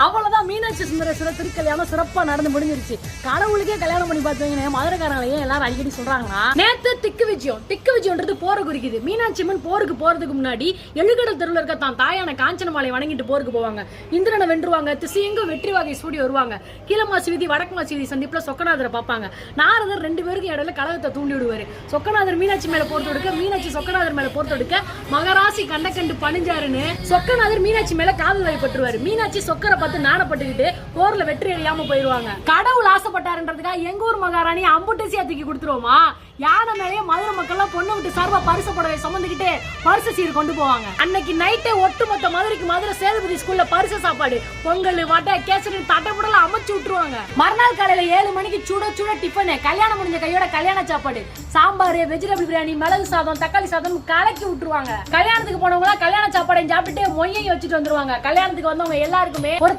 அவ்வளவுதான் மீனாட்சி சுந்தரேஸ்வரர் திருக்கல்யாணம் சிறப்பா நடந்து முடிஞ்சிருச்சு. கடவுளுக்கே கல்யாணம் பண்ணி பார்த்தீங்கன்னா மதுரைக்காரங்களையும் எல்லாரும் அடிக்கடி சொல்றாங்கன்னா நேத்து திக்கு விஜயம்ன்றது போரை குறிக்குது. மீனாட்சி அம்மன் போருக்கு போறதுக்கு முன்னாடி எழுகடல் தெருவில் இருக்க தான் தாயான காஞ்சனமாலை வணங்கிட்டு போருக்கு போவாங்க. இந்திரனை வென்றுவாங்க. திசையெங்கும் வெற்றி வாகை சூடி வருவாங்க. கீழமாசி வீதி வடக்கு மாசி வீதி சந்திப்புல சொக்கநாதரை பார்ப்பாங்க. நாரதர் 2 பேருக்கு இடையில கலகத்தை தூண்டி விடுவாரு. சொக்கநாதர் மீனாட்சி மேல போர் தொடுக்க, மீனாட்சி சொக்கநாதர் மேல போர் தொடுக்க மகராசி கண்டு பணிஞ்சாருன்னு சொக்கநாதர் மீனாட்சி மேல காதல் வயப்பட்டுருவாரு. மீனாட்சி சொக்கரை பார்த்து நாணப்பட்டுக்கிட்டு போர்ல வெற்றி அடையாம போயிருவாங்க. கடவுள் ஆசைப்பட்டாருன்றதுக்காக எங்க ஊர் மகாராணி அம்புட்டசியா தூக்கி கொடுத்துருவோமா? யானை மேலேயே மதுரை மக்கள் எல்லாம் பொண்ணு விட்டு சார்பா பரிசு புடவை சுமந்துக்கிட்டு பரிசு சீர் கொண்டு போவாங்க. அன்னைக்கு நைட்டே ஒட்டுமொத்த மதுரை சேதுபதி ஸ்கூல்ல பரிசு சாப்பாடு, பொங்கல், வடை, கேசரி, தட்டைப்புடல அமைச்சு விட்டுருவாங்க. மறுநாள் காலையில 7 மணிக்கு சுட டிஃபன், கல்யாணம் முடிஞ்ச கையோட கல்யாண சாப்பாடு, சாம்பார், வெஜிடபிள் பிரியாணி, மிளகு சாதம், தக்காளி சாதம் கலக்கி விட்டுருவாங்க. கல்யாணத்துக்கு போனவங்க கல்யாண சாப்பாடு சாப்பிட்டுட்டு மொய்யையும் வச்சுட்டு வந்துருவாங்க. கல்யாணத்துக்கு வந்தவங்க எல்லாருக்குமே ஒரு